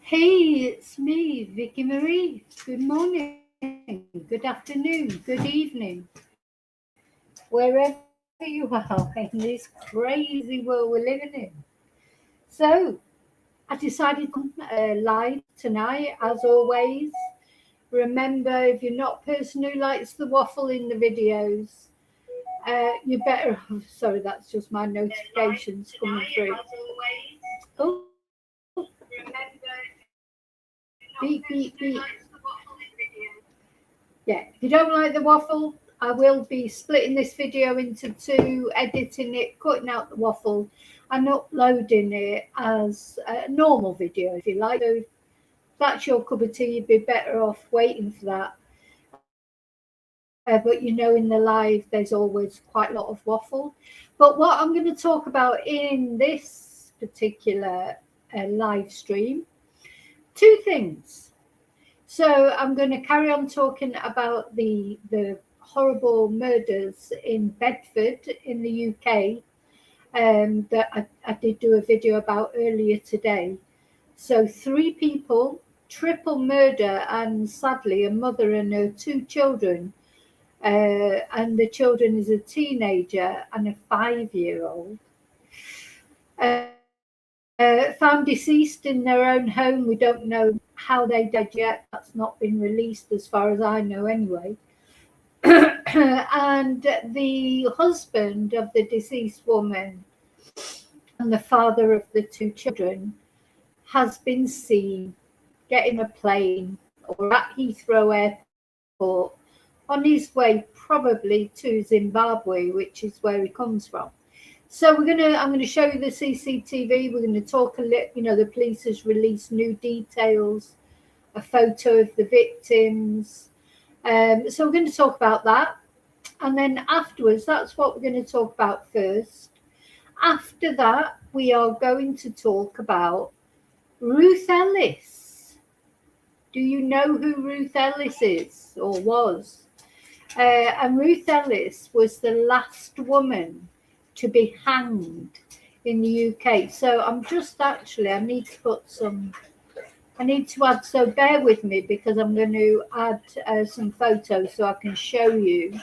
Hey, it's me, Vicky Marie. Good morning, good afternoon, good evening, wherever you are in this crazy world we're living in. So, I decided to come live tonight, as always. Remember, if you're not a person who likes the waffle in the videos, you're better off. Sorry, that's just my notifications coming through. Oh, beep, beep, beep. Yeah, if you don't like the waffle, I will be splitting this video into two, editing it, cutting out the waffle, and uploading it as a normal video, if you like. So if that's your cup of tea, you'd be better off waiting for that. But you know, in the live, there's always quite a lot of waffle. But what I'm going to talk about in this particular live stream, two things. So I'm going to carry on talking about the horrible murders in Bedford in the UK that I did do a video about earlier today. So 3 people, triple murder, and sadly a mother and her 2 children. And the children is a teenager and a 5-year-old. Found deceased in their own home. We don't know how they died yet. That's not been released as far as I know anyway. And the husband of the deceased woman and the father of the 2 children has been seen getting a plane or at Heathrow Airport on his way probably to Zimbabwe, which is where he comes from. So I'm going to show you the CCTV. We're going to talk a little, the police has released new details, a photo of the victims. So we're going to talk about that. And then afterwards, that's what we're going to talk about first. After that, we are going to talk about Ruth Ellis. Do you know who Ruth Ellis is or was? And Ruth Ellis was the last woman to be hanged in the UK. So I'm just I need to add, so bear with me because I'm going to add some photos so I can show you.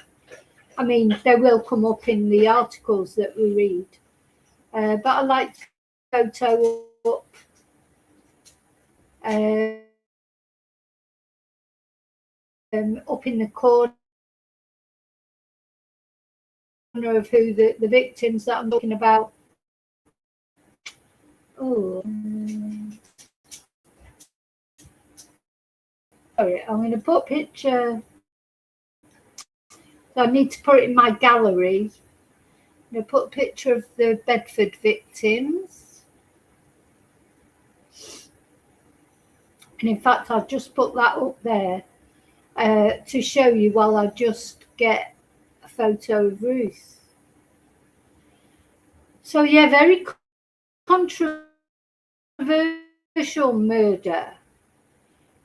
I mean, they will come up in the articles that we read. But I like to photo up in the corner of who the victims that I'm talking about. Sorry, I'm going to put a picture. So I need to put it in my gallery. I'm going to put a picture of the Bedford victims. And in fact, I'll just put that up there to show you while I just get a photo of Ruth. So yeah, very controversial murder.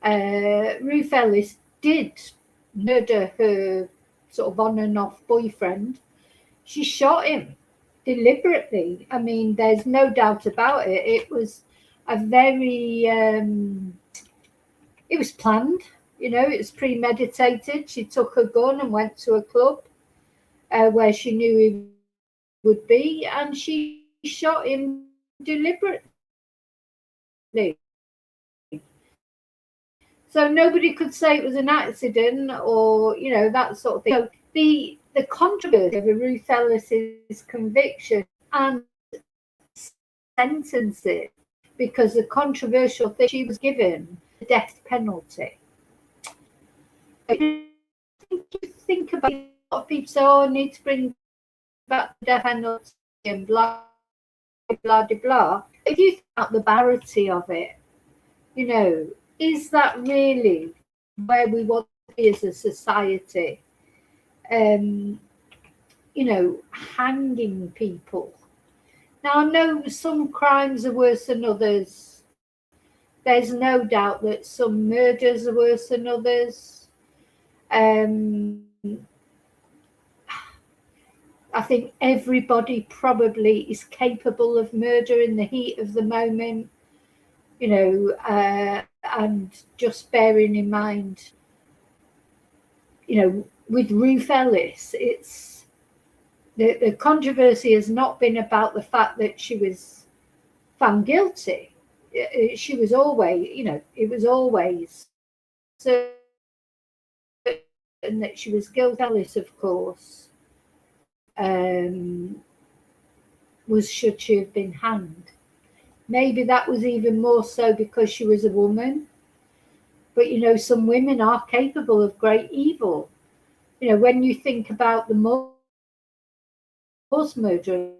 Ruth Ellis did murder her sort of on and off boyfriend. She shot him deliberately. I mean, there's no doubt about it. It was a very, it was planned, it was premeditated. She took a gun and went to a club where she knew he would be, and she shot him deliberately. So nobody could say it was an accident or, that sort of thing. So the controversy of Ruth Ellis's conviction and sentencing, because the controversial thing, she was given the death penalty. You think about it, a lot of people say, I need to bring back the death penalty and blah, blah, blah, blah. If you think about the barbarity of it, is that really where we want to be as a society? Hanging people. Now, I know some crimes are worse than others. There's no doubt that some murders are worse than others. I think everybody probably is capable of murder in the heat of the moment. you know, and just bearing in mind, you know, with Ruth Ellis, it's the controversy has not been about the fact that she was found guilty. She was always, you know, it was always certain that she was guilty. Ellis, of course, was should she have been hanged. Maybe that was even more so because she was a woman. But, you know, some women are capable of great evil. You know, when you think about the Moors murderer,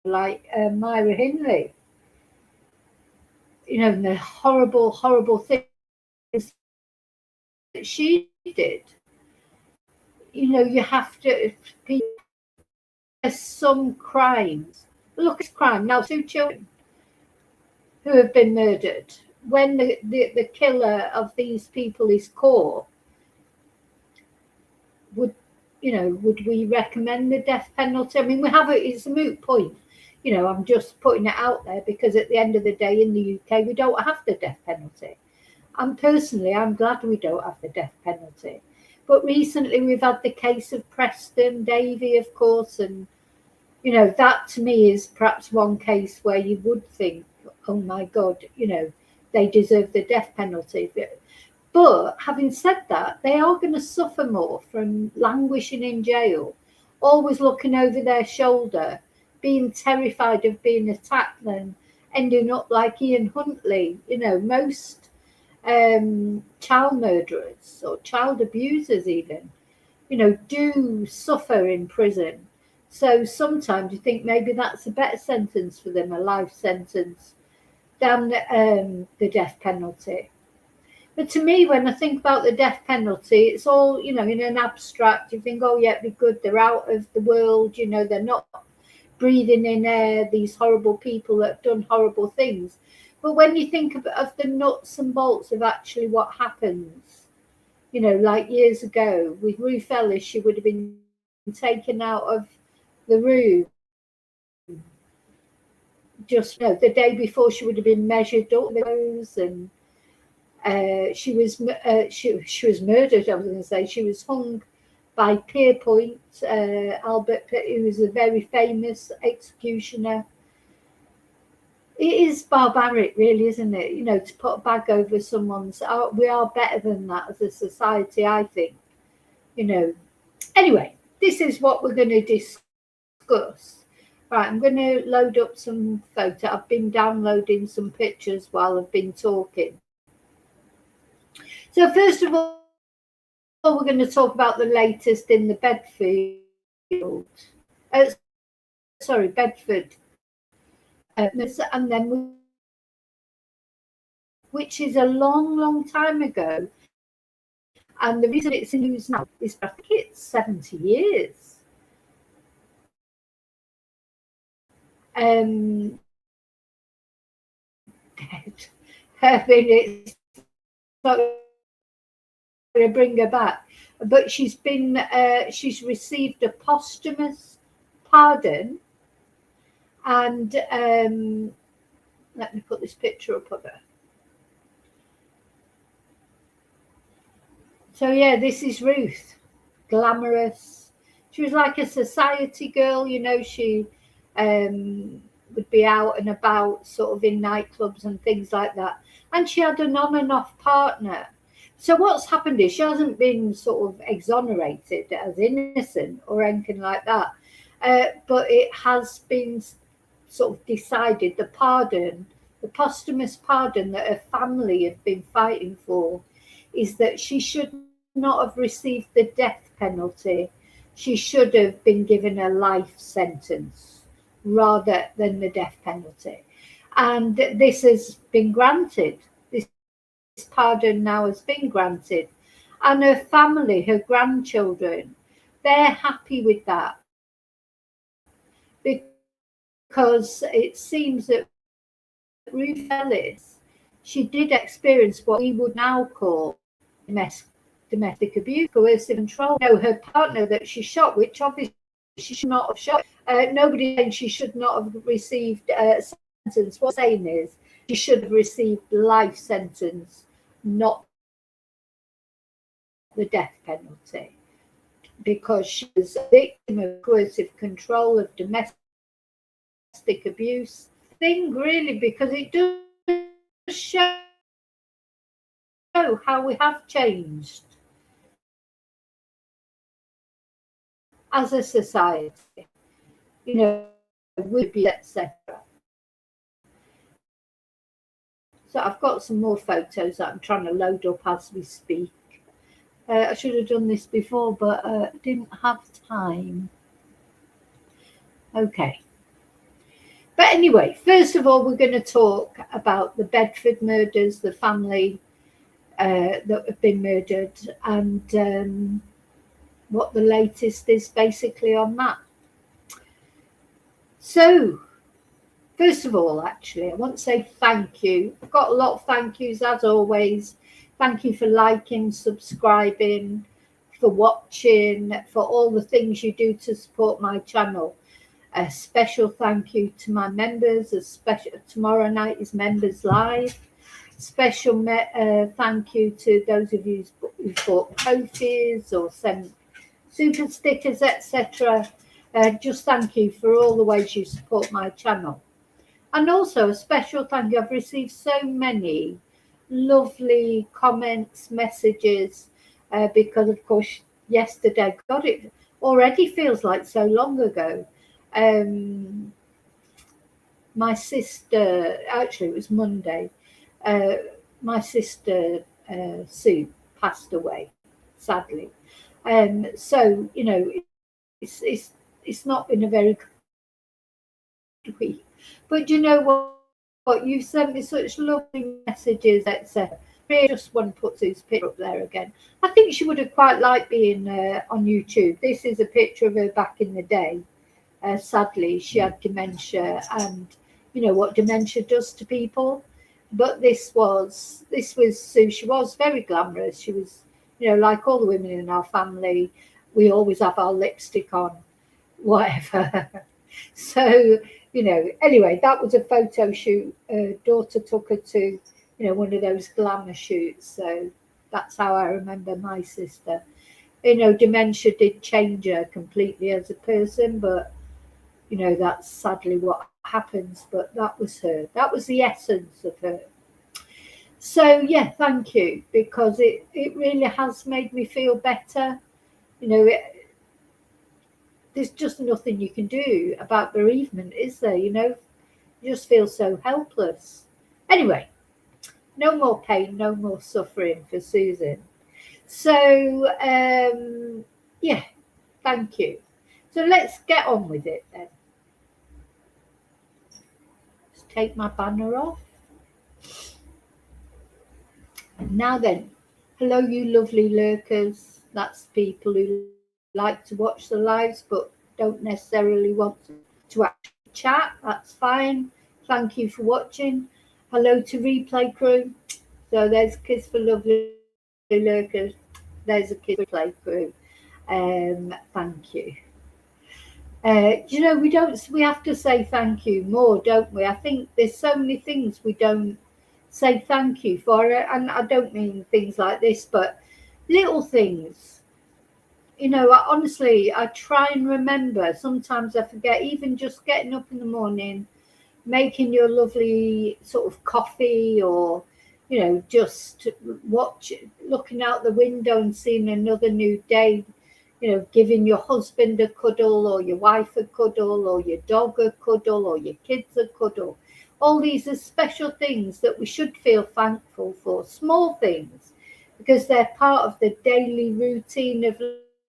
like Myra Hindley, you know, and the horrible, horrible things that she did, you know, you have to, there's some crimes. Look at crime. Now, 2 children who have been murdered. When the killer of these people is caught, would we recommend the death penalty? I mean, it's a moot point. You know, I'm just putting it out there because at the end of the day in the UK, we don't have the death penalty. And personally, I'm glad we don't have the death penalty. But recently we've had the case of Preston Davy, of course, and, you know, that to me is perhaps one case where you would think, oh my God, you know, they deserve the death penalty. But having said that, they are going to suffer more from languishing in jail, always looking over their shoulder, being terrified of being attacked, and ending up like Ian Huntley. You know, most child murderers or child abusers even, you know, do suffer in prison. So sometimes you think maybe that's a better sentence for them, a life sentence, than the death penalty. But to me, when I think about the death penalty, it's all, you know, in an abstract. You think, oh, yeah, it'd be good. They're out of the world. You know, they're not breathing in air, these horrible people that have done horrible things. But when you think of the nuts and bolts of actually what happens, you know, like years ago with Ruth Ellis, she would have been taken out of the room just, you know, the day before. She would have been measured up, and she was murdered. I was going to say she was hung by Pierpoint, Albert, who was a very famous executioner. It is barbaric, really, isn't it? You know, to put a bag over someone's. We are better than that as a society, I think. You know. Anyway, this is what we're going to discuss. Right, I'm going to load up some photos. I've been downloading some pictures while I've been talking. So first of all, we're going to talk about the latest in the Bedford, and then which is a long, long time ago. And the reason it's in news now is I think it's 70 years. I mean, it's not going to bring her back, but she's received a posthumous pardon, and let me put this picture up of her. So yeah, this is Ruth, glamorous. She was like a society girl, you know. She would be out and about, sort of in nightclubs and things like that. And she had an on and off partner. So what's happened is she hasn't been sort of exonerated as innocent or anything like that. But it has been sort of decided the posthumous pardon that her family have been fighting for, is that she should not have received the death penalty. She should have been given a life sentence rather than the death penalty. And this has been granted. This pardon now has been granted. And her family, her grandchildren, they're happy with that, because it seems that Ruth Ellis, she did experience what we would now call domestic abuse, coercive control. You know, her partner that she shot, which obviously she should not have shot. Nobody saying she should not have received a sentence. What I'm saying is she should have received life sentence, not the death penalty, because she was a victim of coercive control, of domestic abuse thing, really, because it does show how we have changed as a society, with etc. So I've got some more photos that I'm trying to load up as we speak. I should have done this before, but didn't have time. Okay. But anyway, first of all, we're going to talk about the Bedford murders, the family that have been murdered, and what the latest is basically on that. So, first of all, actually, I want to say thank you. I've got a lot of thank yous, as always. Thank you for liking, subscribing, for watching, for all the things you do to support my channel. A special thank you to my members. Tomorrow night is Members Live. Special thank you to those of you who bought coffees or sent super stickers, etc. Just thank you for all the ways you support my channel. And also a special thank you. I've received so many lovely comments, messages, because of course yesterday, God, it already feels like so long ago. My sister, actually it was Monday, my sister Sue passed away, sadly. So it's not been a very good week, but you know what, you've sent me such lovely messages, etc. I just want to put Sue's picture up there again. I think she would have quite liked being on YouTube. This is a picture of her back in the day. Sadly, she had dementia, and you know what dementia does to people. But this was Sue. She was very glamorous. She was, like all the women in our family, we always have our lipstick on, whatever. So, anyway, that was a photo shoot. Daughter took her to, one of those glamour shoots. So that's how I remember my sister. Dementia did change her completely as a person, but that's sadly what happens. But that was her. That was the essence of her. So yeah, thank you, because it really has made me feel better. There's just nothing you can do about bereavement, is there? You just feel so helpless. Anyway, no more pain, no more suffering for Susan. So yeah, thank you. So let's get on with it then. Let's take my banner off. Now then, hello you lovely lurkers. That's people who like to watch the lives but don't necessarily want to actually chat. That's fine. Thank you for watching. Hello to replay crew. So there's a kiss for lovely lurkers. There's a kiss for replay crew. Thank you. We have to say thank you more, don't we? I think there's so many things we don't say thank you for, and I don't mean things like this, but little things. Honestly, I try and remember. Sometimes I forget, even just getting up in the morning, making your lovely sort of coffee, or just looking out the window and seeing another new day, giving your husband a cuddle, or your wife a cuddle, or your dog a cuddle, or your kids a cuddle. All these are special things that we should feel thankful for, small things, because they're part of the daily routine of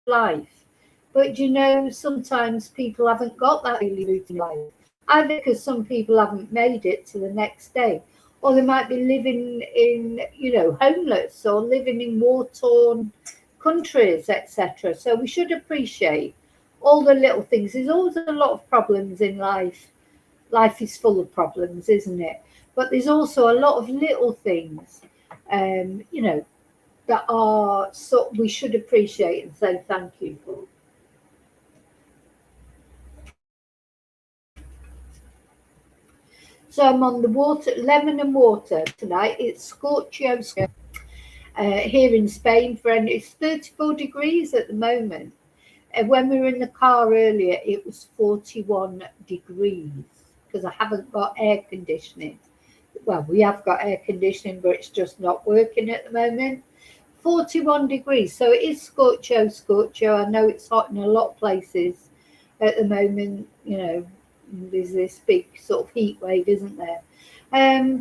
life. But sometimes people haven't got that daily routine life, either because some people haven't made it to the next day, or they might be living in, homeless, or living in war-torn countries, etc. So we should appreciate all the little things. There's always a lot of problems in life. Life is full of problems, isn't it? But there's also a lot of little things, that are we should appreciate and say thank you for. So I'm on the water, lemon and water tonight. It's Scorchio here in Spain. It's 34 degrees at the moment. When we were in the car earlier, it was 41 degrees because I haven't got air conditioning. Well, we have got air conditioning, but it's just not working at the moment. 41 degrees. So it is Scorchio. I know it's hot in a lot of places at the moment. You know, there's this big sort of heat wave, isn't there?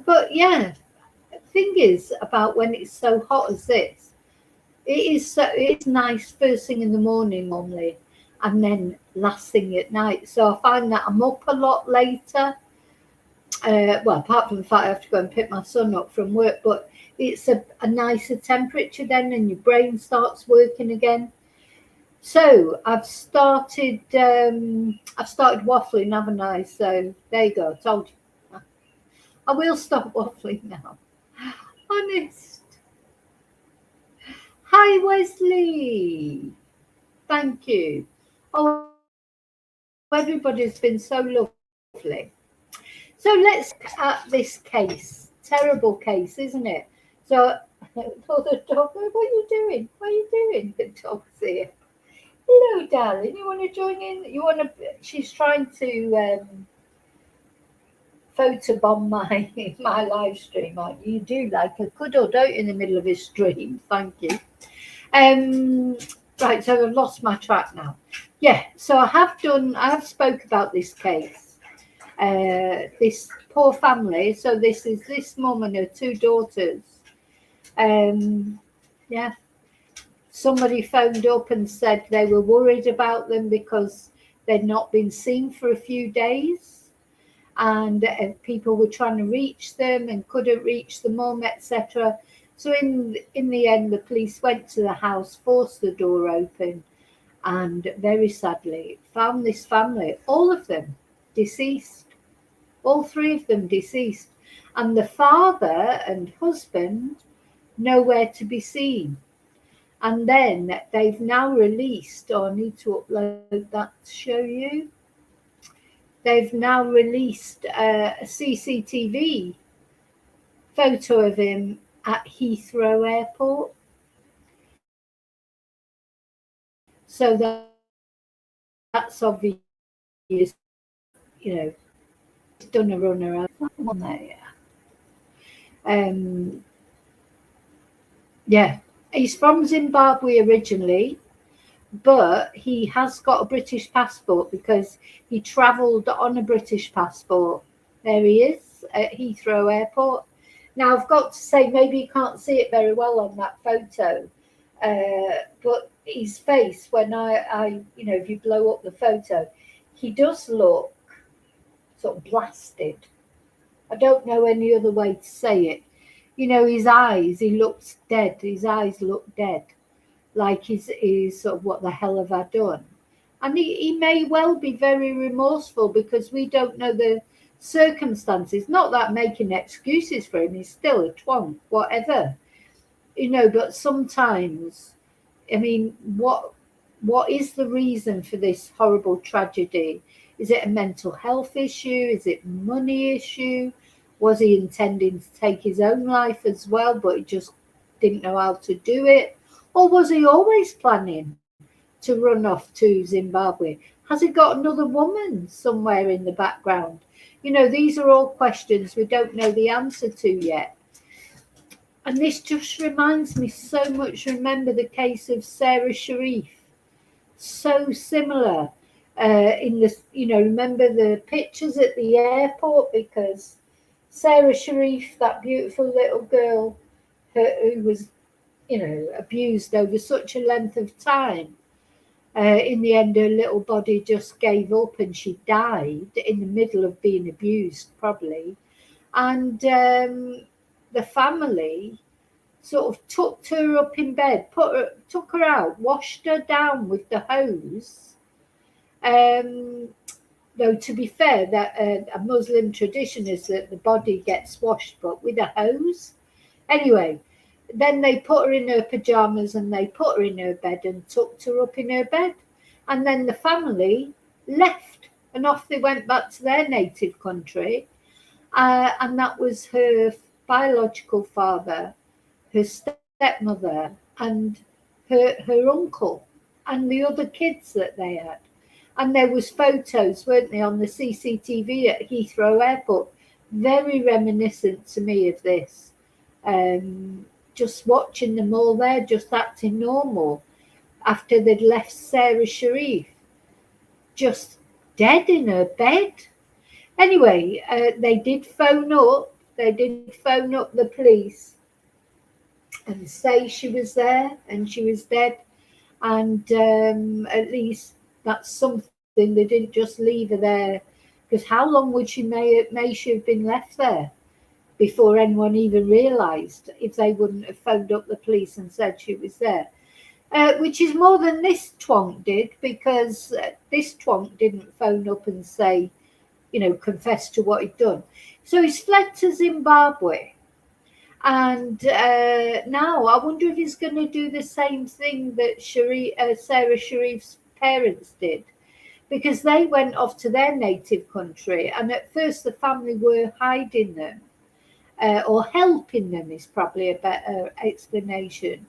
But yeah, the thing is about when it's so hot as this, it's nice first thing in the morning normally, and then last thing at night. So I find that I'm up a lot later. Well, apart from the fact I have to go and pick my son up from work, but it's a nicer temperature then, and your brain starts working again. So I've started waffling, haven't I? So there you go. I told you. I will stop waffling now. Honest. Hi, Wesley. Thank you. Oh, everybody's been so lovely. So let's look at this case. Terrible case, isn't it? So, the dog, what are you doing? What are you doing? The dog's here. Hello, darling. You want to join in? You want to? She's trying to photobomb my live stream. You do like a cuddle, don't you, in the middle of a stream? Thank you. Right, so I've lost my track now. Yeah, so I have spoke about this case. This poor family. So this is this mum and her two daughters. Yeah. Somebody phoned up and said they were worried about them because they'd not been seen for a few days, and people were trying to reach them and couldn't reach the mum, etc. So in the end, the police went to the house, forced the door open, and very sadly found this family, all of them deceased, all three of them deceased, and the father and husband nowhere to be seen. And then they've now released, I need to upload that to show you. They've now released a CCTV photo of him at Heathrow Airport. So that's obvious, you know, he's done a run around. One there, yeah. Yeah, he's from Zimbabwe originally, but he has got a British passport because he travelled on a British passport. There he is at Heathrow Airport. Now, I've got to say, maybe you can't see it very well on that photo, but his face, when I if you blow up the photo, he does look sort of blasted. I don't know any other way to say it. You know, his eyes, he looks dead. His eyes look dead. Like he's sort of, what the hell have I done? And he may well be very remorseful because we don't know the circumstances. Not that I'm making excuses for him, he's still a twonk, whatever. You know, but sometimes, I mean, what is the reason for this horrible tragedy? Is it a mental health issue? Is it a money issue? Was he intending to take his own life as well, but he just didn't know how to do it? Or was he always planning to run off to Zimbabwe? Has he got another woman somewhere in the background? You know, these are all questions we don't know the answer to yet. And this just reminds me so much, remember the case of Sarah Sharif. So similar in this, you know, remember the pictures at the airport, because Sarah Sharif, that beautiful little girl who was, you know, abused over such a length of time. In the end, her little body just gave up and she died in the middle of being abused, probably. And the family sort of tucked her up in bed, took her out, washed her down with the hose. Though, to be fair, that a Muslim tradition is that the body gets washed, but with a hose. Anyway, then they put her in her pajamas and they put her in her bed and tucked her up in her bed. And then the family left and off they went back to their native country. and that was her biological father, her stepmother, and her uncle, and the other kids that they had. And there was photos, weren't they, on the CCTV at Heathrow Airport, very reminiscent to me of this. Just watching them all there, just acting normal after they'd left Sarah Sharif, just dead in her bed. Anyway, they did phone up the police and say she was there and she was dead. And at least that's something. They didn't just leave her there, because how long would may she have been left there before anyone even realised, if they wouldn't have phoned up the police and said she was there? Which is more than this twonk did, because this twonk didn't phone up and say, confess to what he'd done. So he's fled to Zimbabwe. And now I wonder if he's going to do the same thing that Sarah Sharif's parents did, because they went off to their native country, and at first the family were hiding them, or helping them is probably a better explanation.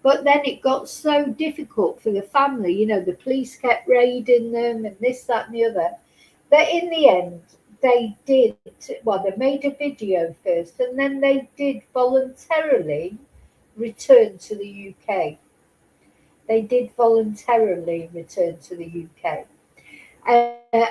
But then it got so difficult for the family, the police kept raiding them and this, that and the other, that in the end they made a video first, and then they did voluntarily return to the UK. They did voluntarily return to the UK.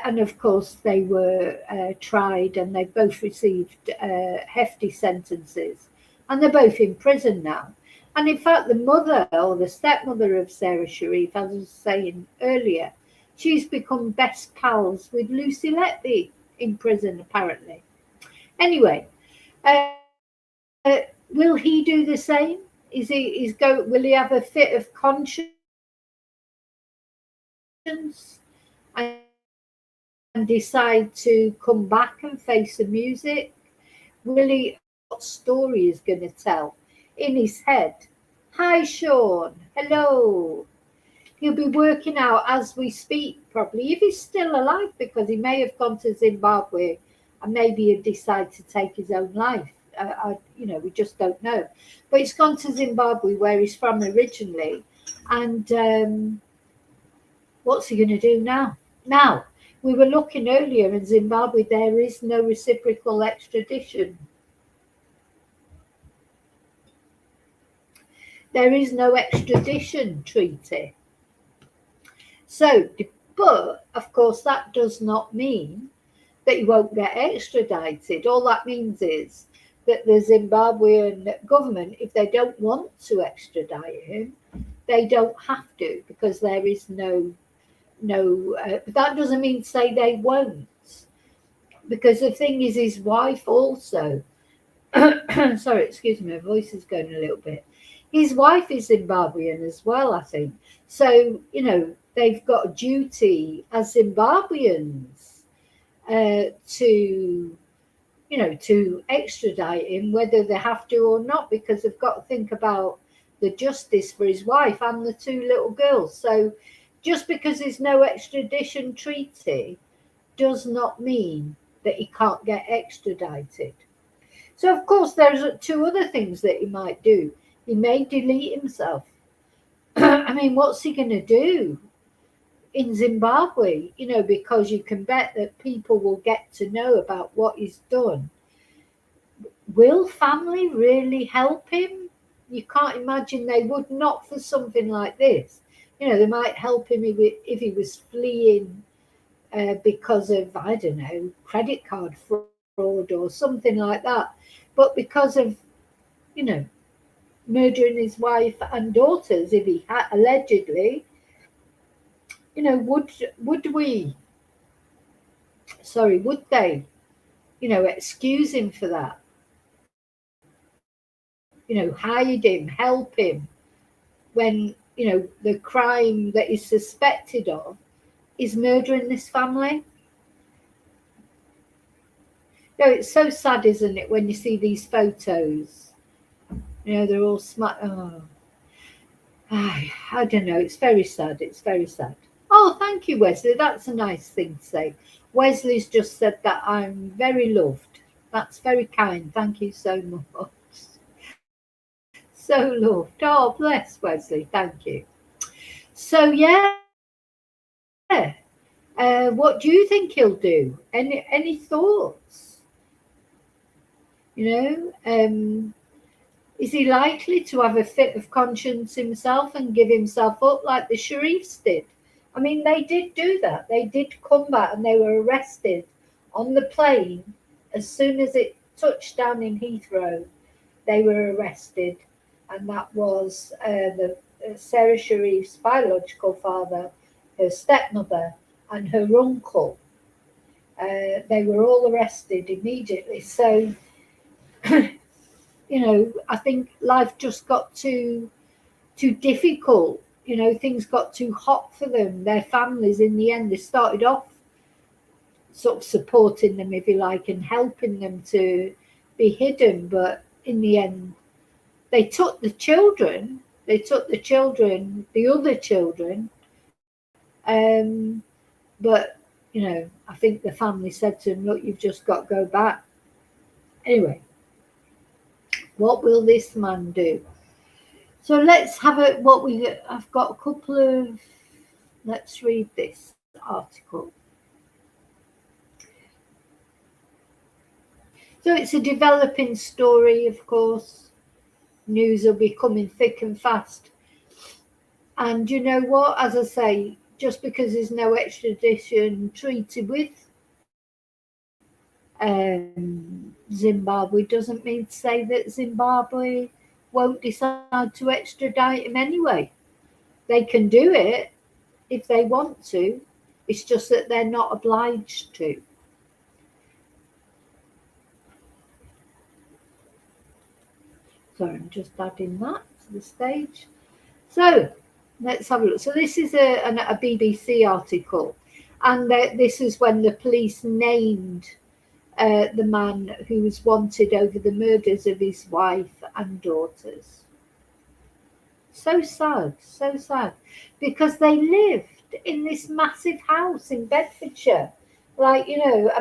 And of course they were tried, and they both received hefty sentences, and they're both in prison now. And in fact, the mother, or the stepmother of Sarah Sharif, as I was saying earlier, she's become best pals with Lucy Letby in prison, apparently. Anyway, will he do the same? Will he have a fit of conscience and decide to come back and face the music? Will he? What story is going to tell in his head? Hi, Sean. Hello. He'll be working out as we speak, probably, if he's still alive, because he may have gone to Zimbabwe and maybe he'll decide to take his own life. We just don't know. But he's gone to Zimbabwe, where he's from originally. And what's he going to do now? Now, we were looking earlier in Zimbabwe, there is no reciprocal extradition. There is no extradition treaty. So, but of course, that does not mean that he won't get extradited. All that means is that the Zimbabwean government, if they don't want to extradite him, they don't have to, because there is no. But that doesn't mean to say they won't, because the thing is, his wife also. Sorry, excuse me, my voice is going a little bit. His wife is Zimbabwean as well, I think. So, they've got a duty as Zimbabweans to extradite him, whether they have to or not, because they've got to think about the justice for his wife and the two little girls. So just because there's no extradition treaty does not mean that he can't get extradited. So, of course, there's two other things that he might do. He may delete himself. I mean, what's he going to do in Zimbabwe? Because you can bet that people will get to know about what he's done. Will family really help him? You can't imagine they would not for something like this. They might help him if he was fleeing because of, I don't know, credit card fraud or something like that. But because of, murdering his wife and daughters, if he had allegedly, would they, excuse him for that? Hide him, help him, when, the crime that he's suspected of is murdering this family? It's so sad, isn't it, when you see these photos? They're all smart. Oh, I don't know. It's very sad. It's very sad. Oh, thank you, Wesley. That's a nice thing to say. Wesley's just said that I'm very loved. That's very kind. Thank you so much. So loved. Oh, bless Wesley. Thank you. So yeah, what do you think he'll do? Any thoughts? Is he likely to have a fit of conscience himself and give himself up like the Sharifs did? I mean, they did do that. They did come back and they were arrested on the plane as soon as it touched down in Heathrow. They were arrested, and that was the Sarah Sharif's biological father, her stepmother, and her uncle. They were all arrested immediately. So, I think life just got too difficult. Things got too hot for them. Their families, in the end, they started off sort of supporting them, if you like, and helping them to be hidden. But in the end, they took the children. The other children. But, I think the family said to him, look, you've just got to go back. Anyway, what will this man do? So let's have I've got a couple of, let's read this article. So it's a developing story, of course. News will be coming thick and fast. And you know what? As I say, just because there's no extradition treaty with Zimbabwe doesn't mean to say that Zimbabwe won't decide to extradite him anyway. They can do it if they want to. It's just that they're not obliged to. Sorry, I'm just adding that to the stage. So let's have a look. So this is a BBC article, and this is when the police named the man who was wanted over the murders of his wife and daughters. So sad, because they lived in this massive house in Bedfordshire, like worth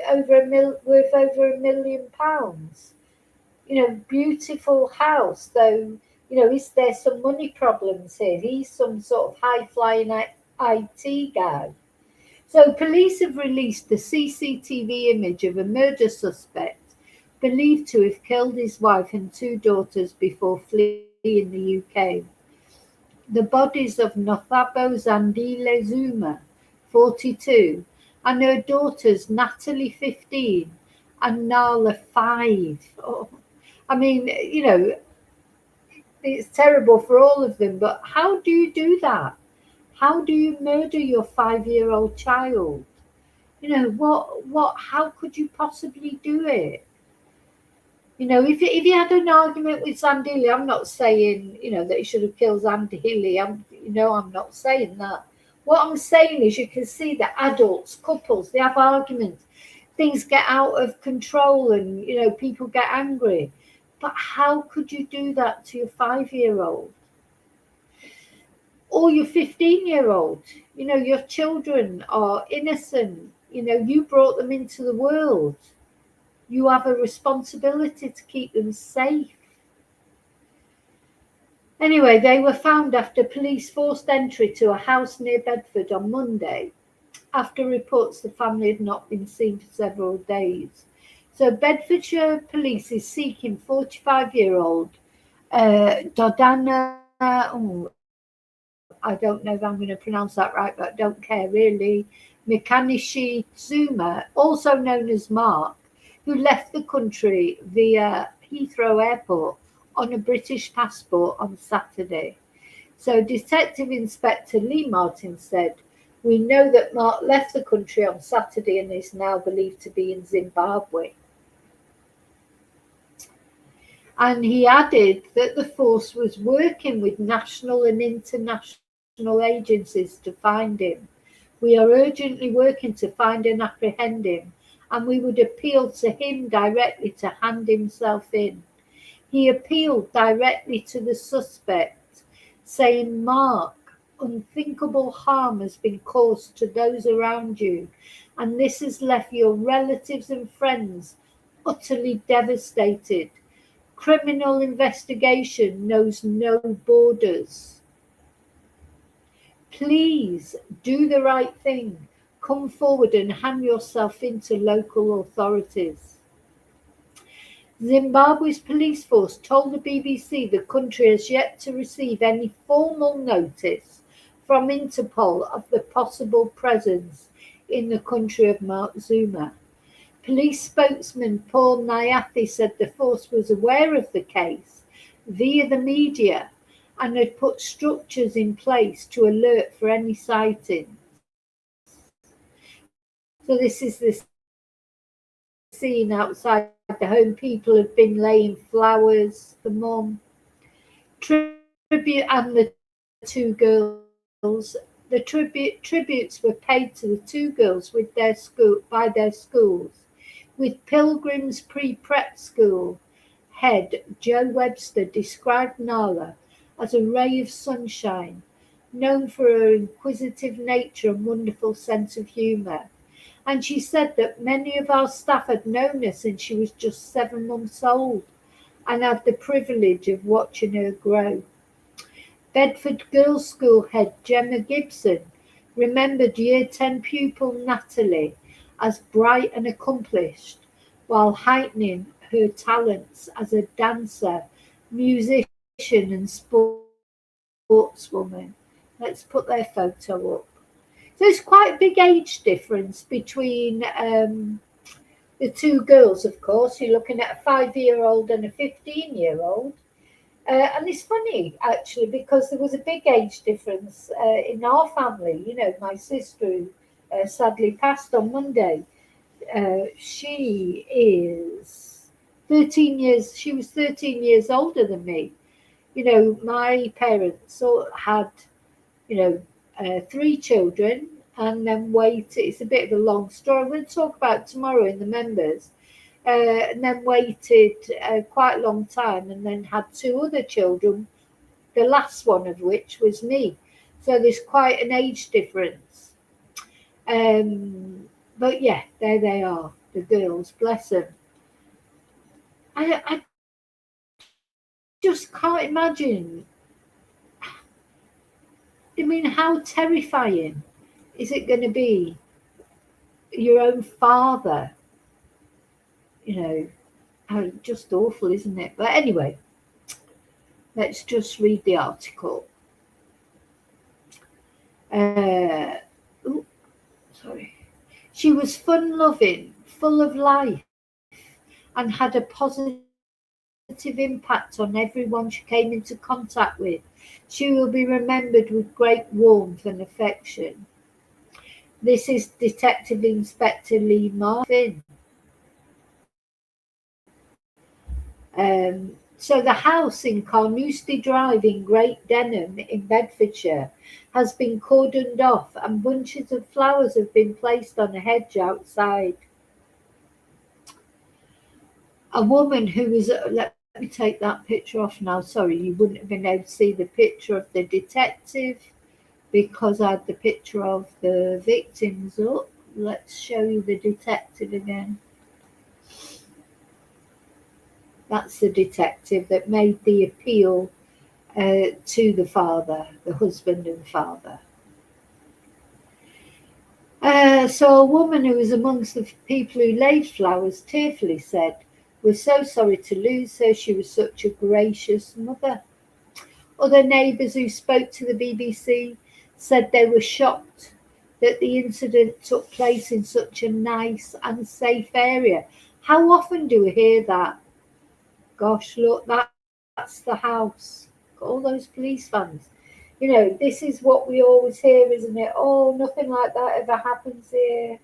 over £1 million. Beautiful house. Though is there some money problems here? He's some sort of high flying IT guy. So police have released the CCTV image of a murder suspect believed to have killed his wife and 2 daughters before fleeing the UK. The bodies of Nothabo Zandile Zuma, 42, and her daughters Natalie, 15, and Nala, 5. Oh, I mean, it's terrible for all of them, but how do you do that? How do you murder your 5-year-old child? How could you possibly do it? If you had an argument with Zandile, I'm not saying, that you should have killed Zandile. I'm not saying that. What I'm saying is you can see that adults, couples, they have arguments. Things get out of control and, people get angry. But how could you do that to your 5-year-old? Or your 15-year-old? Your children are innocent. You brought them into the world. You have a responsibility to keep them safe. Anyway, they were found after police forced entry to a house near Bedford on Monday, after reports the family had not been seen for several days. So Bedfordshire police is seeking 45-year-old Dodana, I don't know if I'm going to pronounce that right, but I don't care really, Mikanishi Zuma, also known as Mark, who left the country via Heathrow Airport on a British passport on Saturday. So Detective Inspector Lee Martin said, "We know that Mark left the country on Saturday and is now believed to be in Zimbabwe." And he added that the force was working with national and international agencies to find him. "We are urgently working to find and apprehend him, and we would appeal to him directly to hand himself in." He appealed directly to the suspect, saying, "Mark, unthinkable harm has been caused to those around you, and this has left your relatives and friends utterly devastated. Criminal investigation knows no borders. Please do the right thing. Come forward and hand yourself in to local authorities. Zimbabwe's police force told the BBC the country has yet to receive any formal notice from Interpol of the possible presence in the country of Mark Zuma. Police spokesman Paul Nyathi said the force was aware of the case via the media and had put structures in place to alert for any sightings. So this is the scene outside the home. People have been laying flowers, the mum. Tribute and the two girls. The tributes were paid to the two girls with by their schools, with Pilgrim's Pre-Prep School head Joe Webster described Nala as a ray of sunshine, known for her inquisitive nature and wonderful sense of humour. And she said that many of our staff had known her since she was just 7 months old and had the privilege of watching her grow. Bedford Girls' School head Gemma Gibson remembered Year 10 pupil Natalie as bright and accomplished, while heightening her talents as a dancer, musician and sportswoman. Let's put their photo up. So it's quite a big age difference between the two girls, of course. You're looking at a 5-year-old and a 15-year-old. And it's funny, actually, because there was a big age difference in our family. You know, my sister, who sadly passed on Monday, she is 13 years, she was 13 years older than me. You know, my parents had, 3 children and then waited. It's a bit of a long story. We'll talk about tomorrow in the members. And then waited quite a long time and then had 2 other children, the last one of which was me. So there's quite an age difference. But yeah, there they are, the girls, bless them. I just can't imagine. I mean, how terrifying is it going to be? Your own father, just awful, isn't it? But anyway, let's just read the article. Sorry. She was fun-loving, full of life, and had a positive impact on everyone she came into contact with. She will be remembered with great warmth and affection. This is Detective Inspector Lee Marvin. So the house in Carnoustie Drive in Great Denham in Bedfordshire has been cordoned off and bunches of flowers have been placed on a hedge outside. A woman who was, let me take that picture off now, sorry, you wouldn't have been able to see the picture of the detective because I had the picture of the victims up. Let's show you the detective again. That's the detective that made the appeal to the father, the husband and father. So a woman who was amongst the people who laid flowers tearfully said, "We're so sorry to lose her. She was such a gracious mother." Other neighbours who spoke to the BBC said they were shocked that the incident took place in such a nice and safe area. How often do we hear that? Gosh, look, that's the house. Got all those police vans. This is what we always hear, isn't it? Oh, nothing like that ever happens here.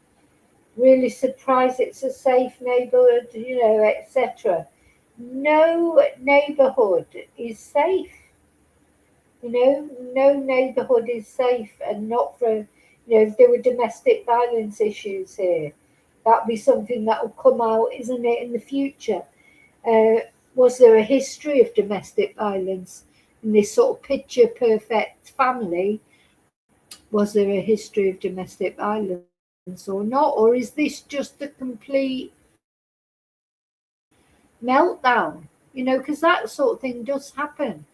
Really surprised it's a safe neighbourhood, etc. No neighbourhood is safe. No neighbourhood is safe, and not for, if there were domestic violence issues here, that'd be something that will come out, isn't it, in the future? Was there a history of domestic violence in this sort of picture perfect family? Was there a history of domestic violence or not? Or is this just a complete meltdown, because that sort of thing does happen.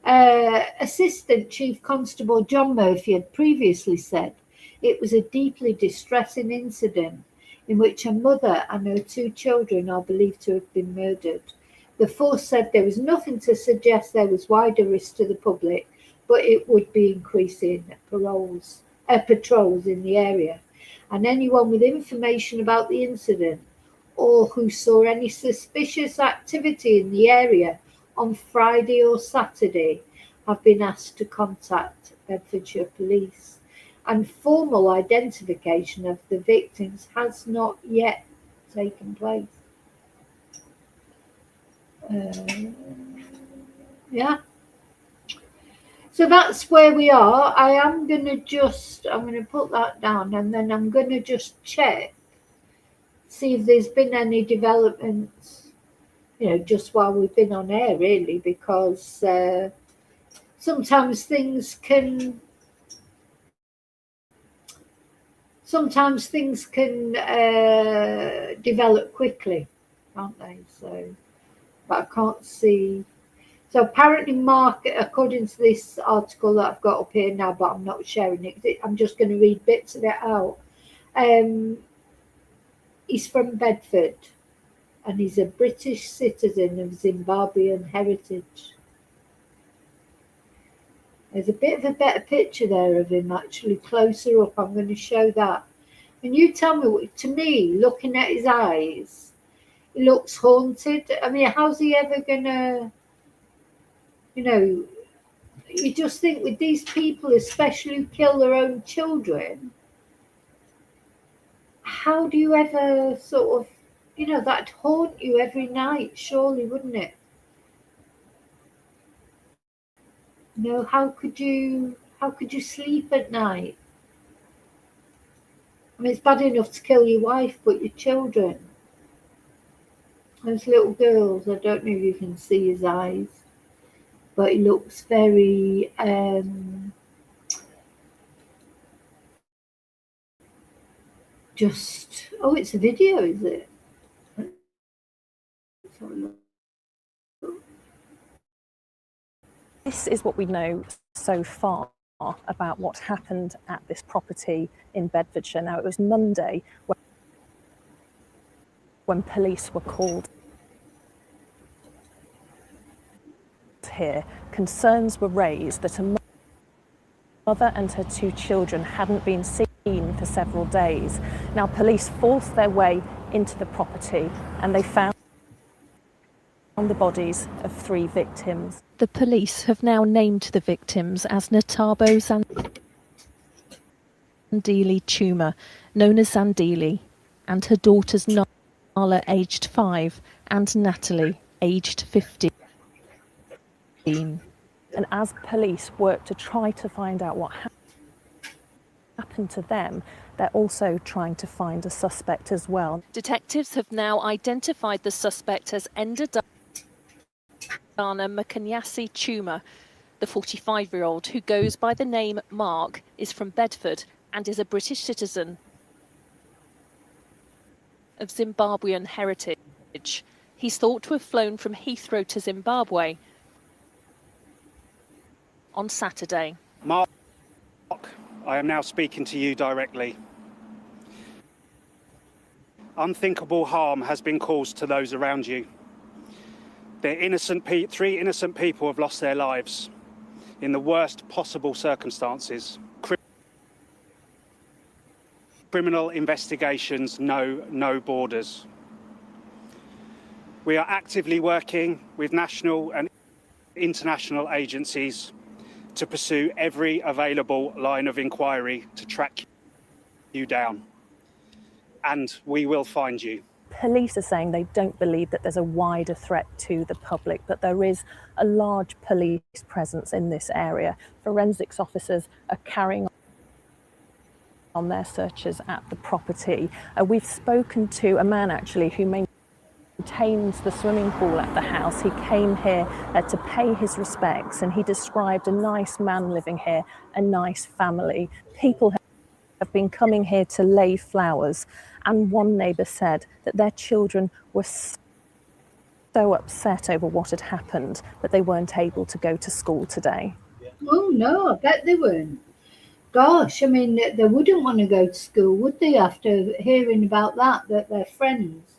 Assistant Chief Constable John Murphy had previously said it was a deeply distressing incident in which a mother and her 2 children are believed to have been murdered. The force said there was nothing to suggest there was wider risk to the public, but it would be increasing patrols in the area. And anyone with information about the incident or who saw any suspicious activity in the area on Friday or Saturday have been asked to contact Bedfordshire Police. And formal identification of the victims has not yet taken place. Yeah. So that's where we are. I'm going to put that down, and then I'm going to just check, see if there's been any developments, just while we've been on air, really, because sometimes things can develop quickly, can't they? So, but I can't see. So apparently Mark, according to this article that I've got up here now, but I'm not sharing it, I'm just going to read bits of it out. He's from Bedford, and he's a British citizen of Zimbabwean heritage. There's a bit of a better picture there of him, actually, closer up. I'm going to show that. And you tell me, to me, looking at his eyes, he looks haunted. I mean, how's he ever going to... you just think with these people, especially who kill their own children, how do you ever sort of, that'd haunt you every night, surely, wouldn't it? How could you sleep at night? I mean, it's bad enough to kill your wife, but your children, those little girls, I don't know if you can see his eyes, but he looks very it's a video, is it? This is what we know so far about what happened at this property in Bedfordshire. Now, it was Monday when police were called here. Concerns were raised that a mother and her 2 children hadn't been seen for several days. Now, police forced their way into the property and they found the bodies of 3 victims. The police have now named the victims as Ntabo Zandile Chuma, known as Zandile, and her daughters Nala, aged 5, and Natalie, aged 15. And as police work to try to find out what happened to them, they're also trying to find a suspect as well. Detectives have now identified the suspect as Endadana Makanyasi Chuma. The 45-year-old, who goes by the name Mark, is from Bedford and is a British citizen of Zimbabwean heritage. He's thought to have flown from Heathrow to Zimbabwe on Saturday. Mark, I am now speaking to you directly. Unthinkable harm has been caused to those around you. Three innocent people have lost their lives in the worst possible circumstances. Criminal investigations know no borders. We are actively working with national and international agencies to pursue every available line of inquiry to track you down. And we will find you. Police are saying they don't believe that there's a wider threat to the public, but there is a large police presence in this area. Forensics officers are carrying on their searches at the property. We've spoken to a man actually who maintains the swimming pool at the house. He came here to pay his respects, and he described a nice man living here, a nice family. People have been coming here to lay flowers, and one neighbour said that their children were so upset over what had happened that they weren't able to go to school today. Oh no, I bet they weren't. Gosh, I mean, they wouldn't want to go to school, would they, after hearing about that they're friends?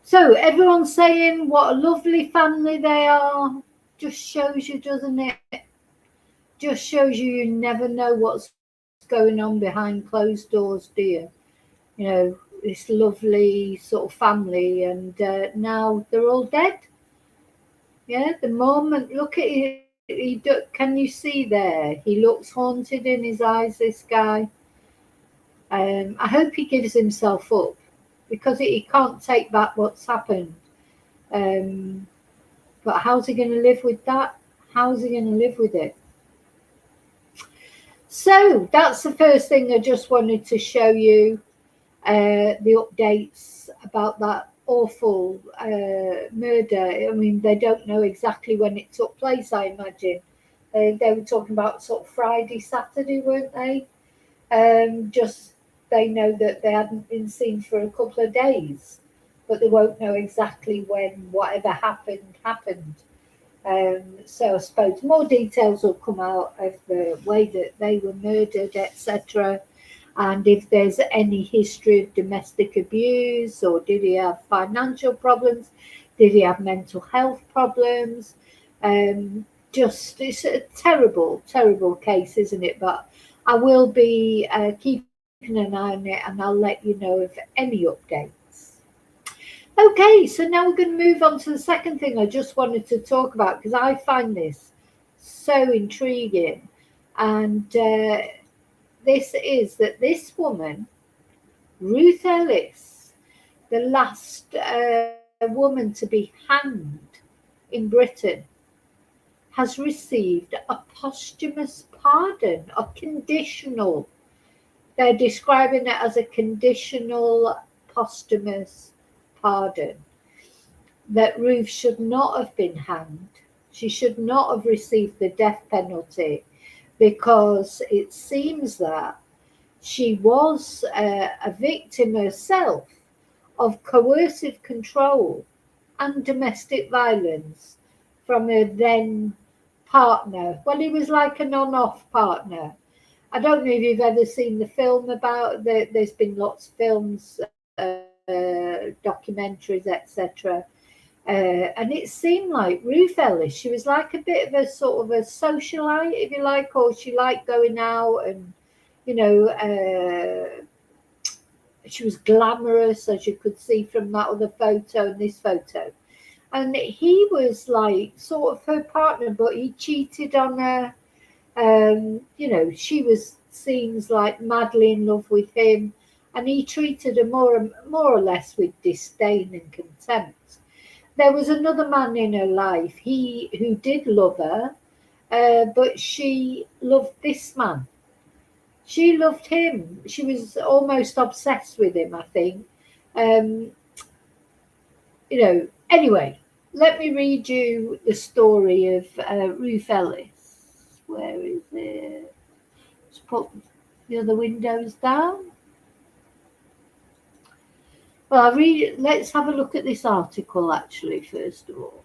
So everyone's saying what a lovely family they are. Just shows you, doesn't it? Just shows you never know what's going on behind closed doors, do you? You know, this lovely sort of family, and now they're all dead. Yeah, the moment, look at it. Can you see there? He looks haunted in his eyes, this guy. I hope he gives himself up, because he can't take back what's happened. But how's he going to live with that? How's he going to live with it? So that's the first thing I just wanted to show you, the updates about that awful murder. I mean, they don't know exactly when it took place, I imagine. They were talking about sort of Friday, Saturday, weren't they? Just they know that they hadn't been seen for a couple of days, but they won't know exactly when whatever happened. So I suppose more details will come out of the way that they were murdered, etc. And if there's any history of domestic abuse, or did he have financial problems? Did he have mental health problems? Just, it's a terrible, terrible case, isn't it? But I will be keeping an eye on it, and I'll let you know of any updates. Okay, so now we're going to move on to the second thing I just wanted to talk about, because I find this so intriguing. And this is that this woman, Ruth Ellis, the last woman to be hanged in Britain, has received a posthumous pardon, a conditional. They're describing it as a conditional posthumous pardon. That Ruth should not have been hanged. She should not have received the death penalty, because it seems that she was a victim herself of coercive control and domestic violence from her then partner. Well, he was like an on-off partner. I don't know if you've ever seen the film about there's been lots of films, documentaries, etc. And it seemed like Ruth Ellis, she was like a bit of a sort of a socialite, if you like, or she liked going out, and, you know, she was glamorous, as you could see from that other photo and this photo. And he was like sort of her partner, but he cheated on her. You know, she seems like madly in love with him, and he treated her more or less with disdain and contempt. There was another man in her life, who did love her, but she loved this man. She loved him. She was almost obsessed with him, I think. You know, anyway, let me read you the story of Ruth Ellis. Where is it? Let's put the other windows down. Well, let's have a look at this article, actually, first of all.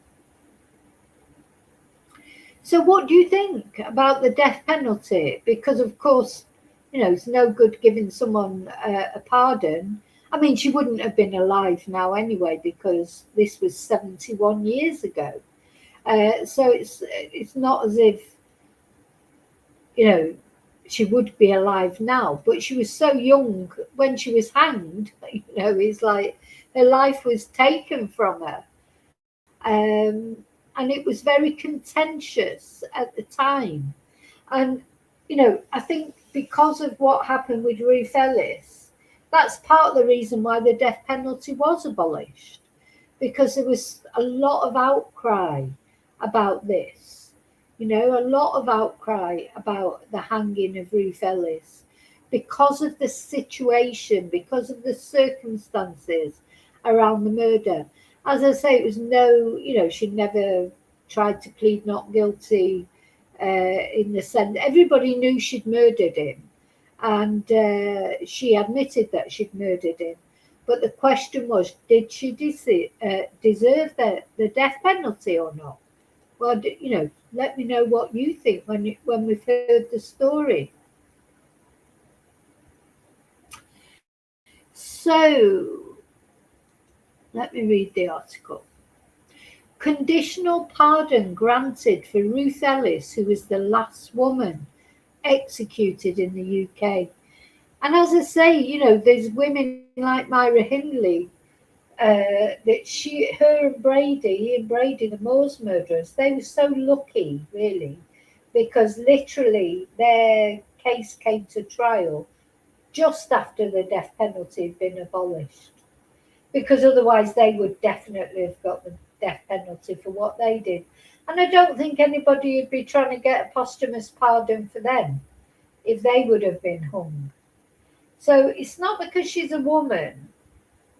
So what do you think about the death penalty? Because, of course, you know, it's no good giving someone a pardon. I mean, she wouldn't have been alive now anyway, because this was 71 years ago. So it's not as if, you know, she would be alive now, but she was so young when she was hanged. You know, it's like her life was taken from her. And it was very contentious at the time. And, you know, I think because of what happened with Ruth Ellis, that's part of the reason why the death penalty was abolished, because there was a lot of outcry about this. You know, a lot of outcry about the hanging of Ruth Ellis because of the situation, because of the circumstances around the murder. As I say, it was you know, she never tried to plead not guilty in the sense. Everybody knew she'd murdered him, and she admitted that she'd murdered him. But the question was, did she deserve the death penalty or not? Well, let me know what you think when we've heard the story. So, let me read the article. Conditional pardon granted for Ruth Ellis, who was the last woman executed in the UK. And as I say, there's women like Myra Hindley, that her and Brady, the Moors murderers, they were so lucky, really, because literally their case came to trial just after the death penalty had been abolished, because otherwise they would definitely have got the death penalty for what they did. And I don't think anybody would be trying to get a posthumous pardon for them if they would have been hung. So it's not because she's a woman.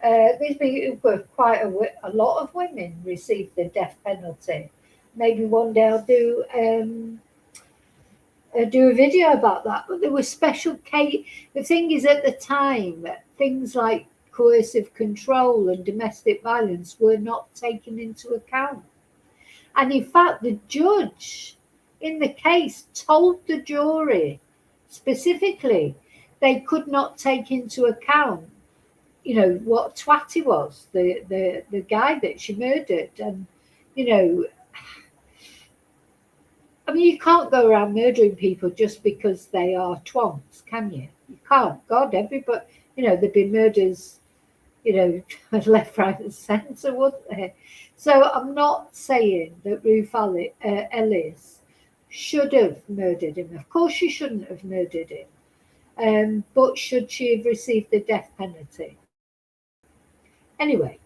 There's been quite a lot of women receive the death penalty. Maybe one day I'll do a video about that. But there were special case. The thing is, at the time, things like coercive control and domestic violence were not taken into account. And in fact, the judge in the case told the jury specifically they could not take into account, what twat he was, the guy that she murdered. And, you can't go around murdering people just because they are twonks, can you? You can't. God, everybody, there've been murders, left, right and centre, wouldn't there? So I'm not saying that Ruth Ellis should have murdered him. Of course she shouldn't have murdered him. But should she have received the death penalty? Anyway,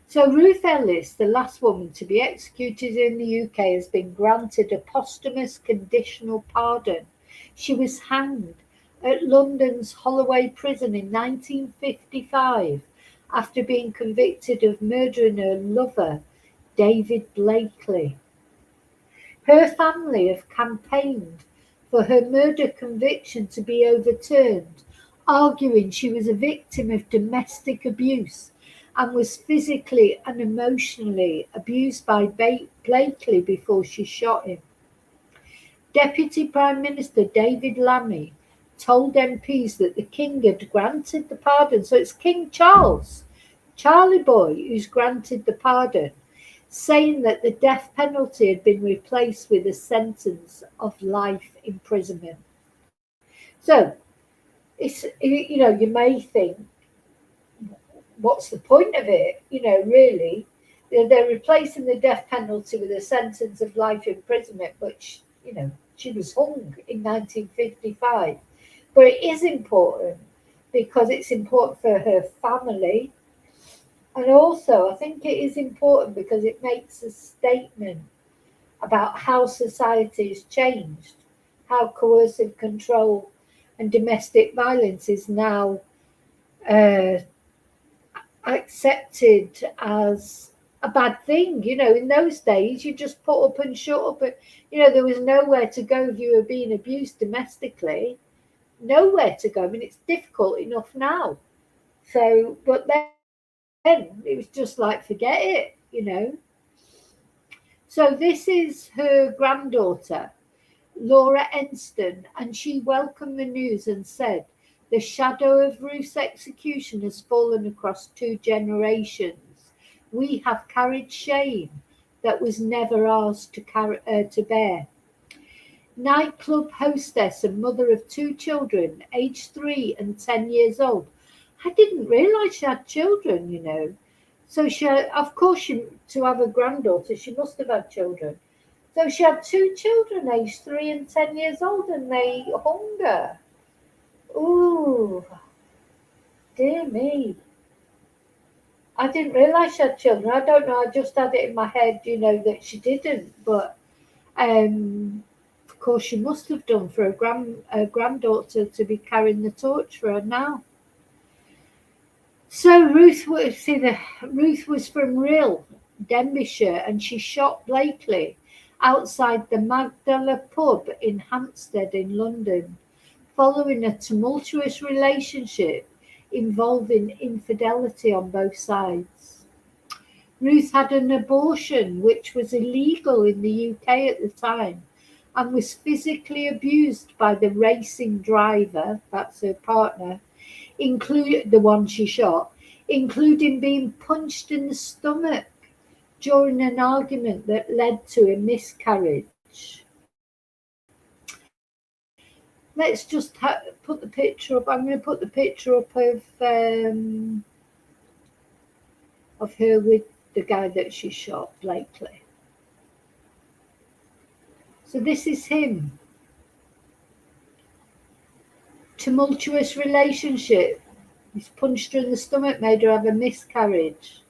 so Ruth Ellis, the last woman to be executed in the UK, has been granted a posthumous conditional pardon. She was hanged at London's Holloway prison in 1955 after being convicted of murdering her lover, David Blakely. Her family have campaigned for her murder conviction to be overturned, arguing she was a victim of domestic abuse and was physically and emotionally abused by Blakely before she shot him. Deputy Prime Minister David Lammy told MPs that the King had granted the pardon. So it's King Charles, Charlie boy, who's granted the pardon, saying that the death penalty had been replaced with a sentence of life imprisonment. So, it's, you may think, what's the point of it? Really, they're replacing the death penalty with a sentence of life imprisonment, but she was hung in 1955. But it is important because it's important for her family. And also, I think it is important because it makes a statement about how society has changed, how coercive control and domestic violence is now accepted as a bad thing. In those days, you just put up and shut up. And, there was nowhere to go if you were being abused domestically. Nowhere to go. I mean, it's difficult enough now. So, but then it was just like, forget it, So this is her granddaughter, Laura Enston, and she welcomed the news and said, the shadow of Ruth's execution has fallen across 2 generations. We have carried shame that was never ours to bear. Nightclub hostess and mother of 2 children, aged 3 and 10 years old. I didn't realise she had children, So of course, to have a granddaughter, she must have had children. So she had 2 children, aged 3 and 10 years old, and they hung her. Ooh, dear me. I didn't realise she had children. I don't know. I just had it in my head, that she didn't. But of course, she must have done for a granddaughter to be carrying the torch for her now. So Ruth was from Rhyl, Denbighshire, and she shot Blakely outside the Magdala pub in Hampstead in London. Following a tumultuous relationship, involving infidelity on both sides. Ruth had an abortion, which was illegal in the UK at the time, and was physically abused by the racing driver, that's her partner, the one she shot, including being punched in the stomach during an argument that led to a miscarriage. Let's just put the picture up. I'm going to put the picture up of her with the guy that she shot, Blakely. So this is him. Tumultuous relationship. He's punched her in the stomach, made her have a miscarriage.